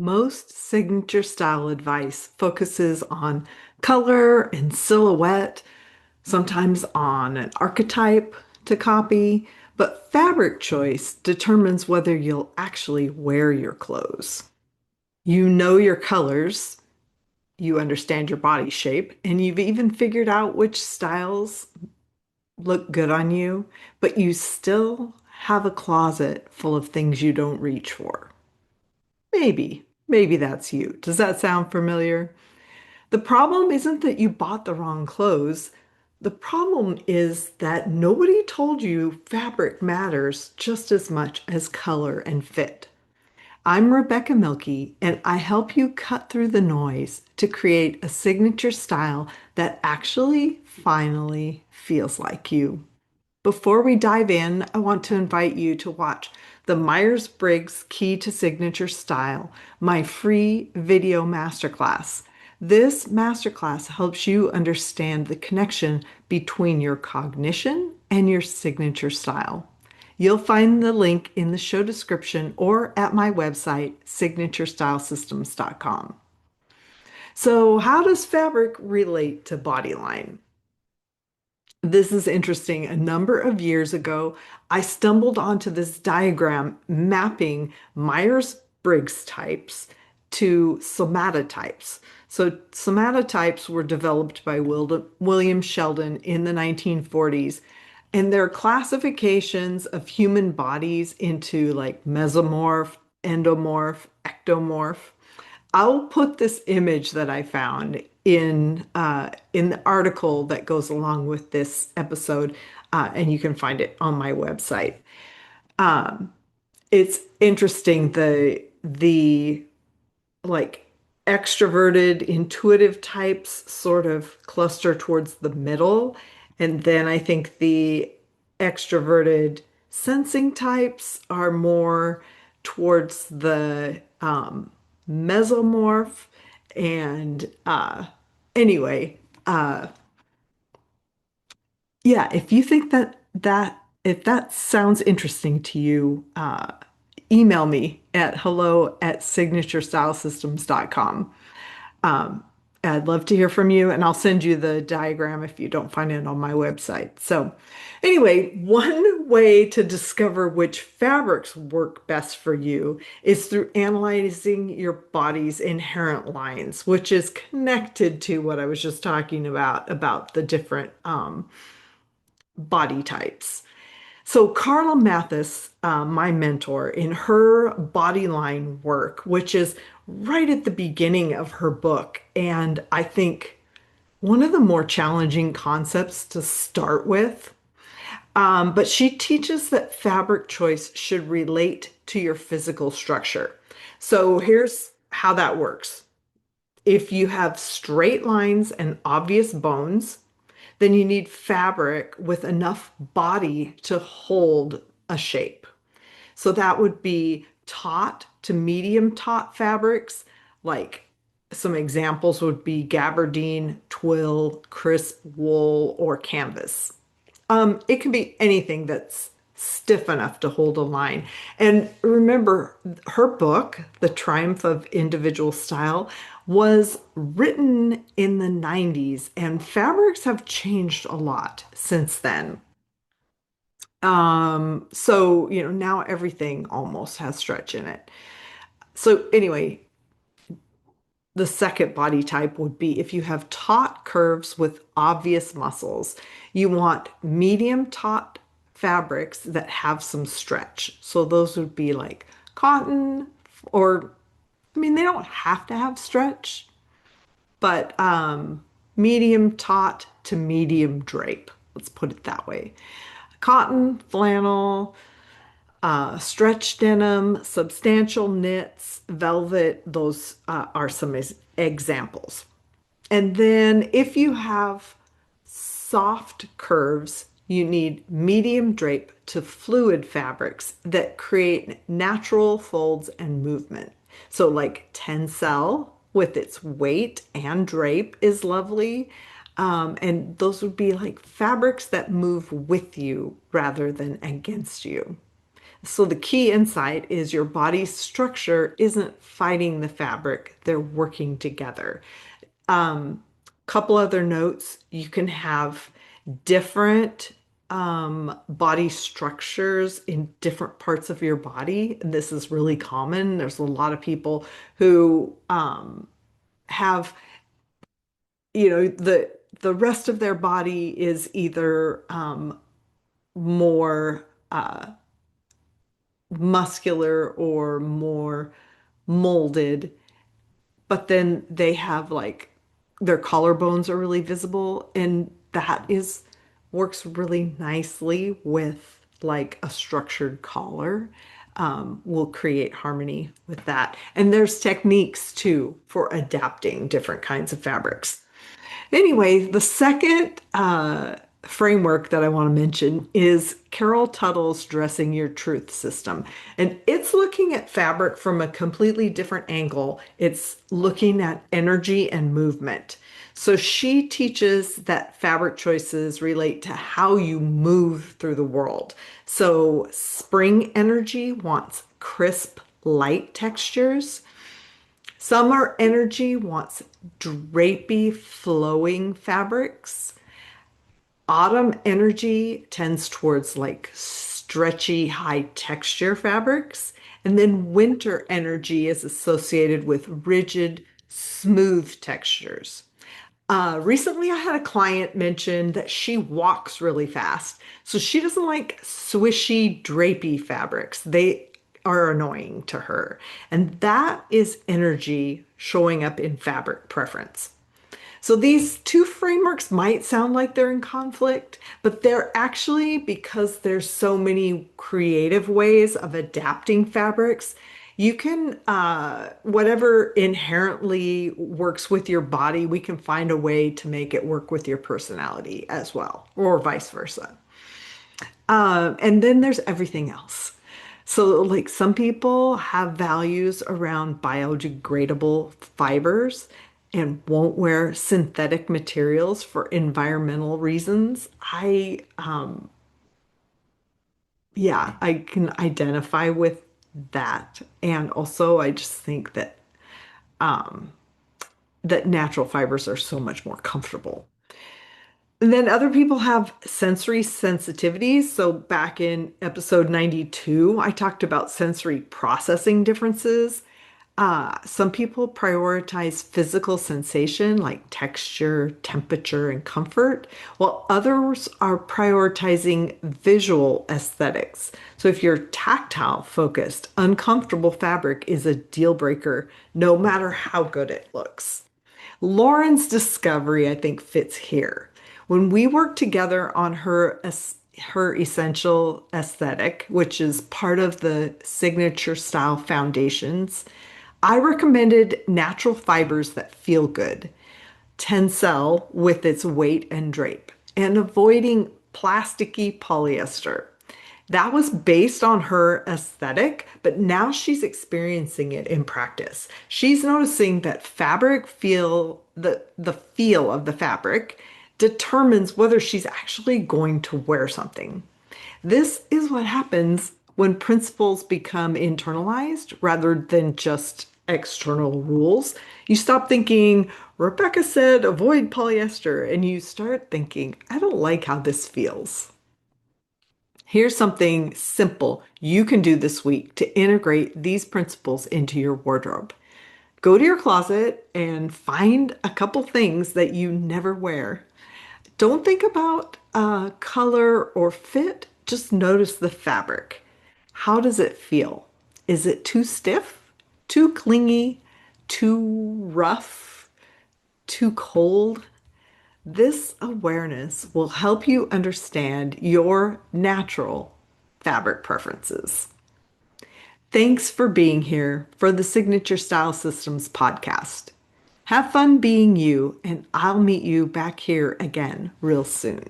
Most signature style advice focuses on color and silhouette, sometimes on an archetype to copy, but fabric choice determines whether you'll actually wear your clothes. You know your colors, you understand your body shape, and you've even figured out which styles look good on you, but you still have a closet full of things you don't reach for. Maybe that's you. Does that sound familiar? The problem isn't that you bought the wrong clothes. The problem is that nobody told you fabric matters just as much as color and fit. I'm Rebecca Milky, and I help you cut through the noise to create a signature style that actually finally feels like you. Before we dive in, I want to invite you to watch the Myers-Briggs Key to Signature Style, my free video masterclass. This masterclass helps you understand the connection between your cognition and your signature style. You'll find the link in the show description or at my website, signaturestylesystems.com. So, how does fabric relate to body line? This is interesting. A number of years ago, I stumbled onto this diagram mapping Myers-Briggs types to somatotypes. So, somatotypes were developed by William Sheldon in the 1940s, and they're classifications of human bodies into like mesomorph, endomorph, ectomorph. I'll put this image that I found in the article that goes along with this episode, and you can find it on my website. Um, it's interesting the like extroverted, intuitive types sort of cluster towards the middle, and then I think the extroverted sensing types are more towards the mesomorph. And anyway, uh, yeah, if you think if that sounds interesting to you, email me at hello@signaturestylesystems.com. Um, I'd love to hear from you, and I'll send you the diagram if you don't find it on my website. So, anyway, one way to discover which fabrics work best for you is through analyzing your body's inherent lines, which is connected to what I was just talking about the different body types. So Carla Mathis, my mentor, in her body line work, which is right at the beginning of her book, and I think one of the more challenging concepts to start with. But she teaches that fabric choice should relate to your physical structure. So here's how that works. If you have straight lines and obvious bones, then you need fabric with enough body to hold a shape. So that would be taut to medium taut fabrics, like some examples would be gabardine, twill, crisp wool, or canvas. It can be anything that's stiff enough to hold a line. And remember, her book, The Triumph of Individual Style, was written in the 90s, and fabrics have changed a lot since then. Now everything almost has stretch in it. So anyway, the second body type would be if you have taut curves with obvious muscles, you want medium taut fabrics that have some stretch. So those would be like cotton, or I mean, they don't have to have stretch, but medium taut to medium drape. Let's put it that way. Cotton, flannel, stretch denim, substantial knits, velvet, those are some examples. And then if you have soft curves, you need medium drape to fluid fabrics that create natural folds and movement. So, like Tencel with its weight and drape is lovely. And those would be like fabrics that move with you rather than against you. So the key insight is your body's structure isn't fighting the fabric, they're working together. Couple other notes, you can have different body structures in different parts of your body. This is really common. There's a lot of people who have, the rest of their body is either more muscular or more molded, but then they have like their collarbones are really visible, and that is works really nicely with like a structured collar. Will create harmony with that. And there's techniques too for adapting different kinds of fabrics. Anyway, the second framework that I want to mention is Carol Tuttle's Dressing Your Truth system. And it's looking at fabric from a completely different angle. It's looking at energy and movement. So she teaches that fabric choices relate to how you move through the world. So spring energy wants crisp, light textures. Summer energy wants drapey, flowing fabrics. Autumn energy tends towards like stretchy, high texture fabrics. And then winter energy is associated with rigid, smooth textures. Recently, I had a client mention that she walks really fast. So she doesn't like swishy, drapey fabrics. They are annoying to her. And that is energy showing up in fabric preference. So these two frameworks might sound like they're in conflict, but they're actually, because there's so many creative ways of adapting fabrics, you can, whatever inherently works with your body, we can find a way to make it work with your personality as well, or vice versa. And then there's everything else. So, like some people have values around biodegradable fibers and won't wear synthetic materials for environmental reasons. Yeah, I can identify with that. And also, I just think that natural fibers are so much more comfortable. And then other people have sensory sensitivities. So back in episode 92, I talked about sensory processing differences. Some people prioritize physical sensation like texture, temperature, and comfort, while others are prioritizing visual aesthetics. So if you're tactile focused, uncomfortable fabric is a deal breaker, no matter how good it looks. Lauren's discovery, I think, fits here. When we worked together on her essential aesthetic, which is part of the signature style foundations, I recommended natural fibers that feel good, Tencel with its weight and drape, and avoiding plasticky polyester. That was based on her aesthetic, but now she's experiencing it in practice. She's noticing that the feel of the fabric determines whether she's actually going to wear something. This is what happens when principles become internalized rather than just external rules. You stop thinking, Rebecca said avoid polyester, and you start thinking, I don't like how this feels. Here's something simple you can do this week to integrate these principles into your wardrobe. Go to your closet and find a couple things that you never wear. Don't think about color or fit, just notice the fabric. How does it feel? Is it too stiff, too clingy, too rough, too cold? This awareness will help you understand your natural fabric preferences. Thanks for being here for the Signature Style Systems podcast. Have fun being you, and I'll meet you back here again real soon.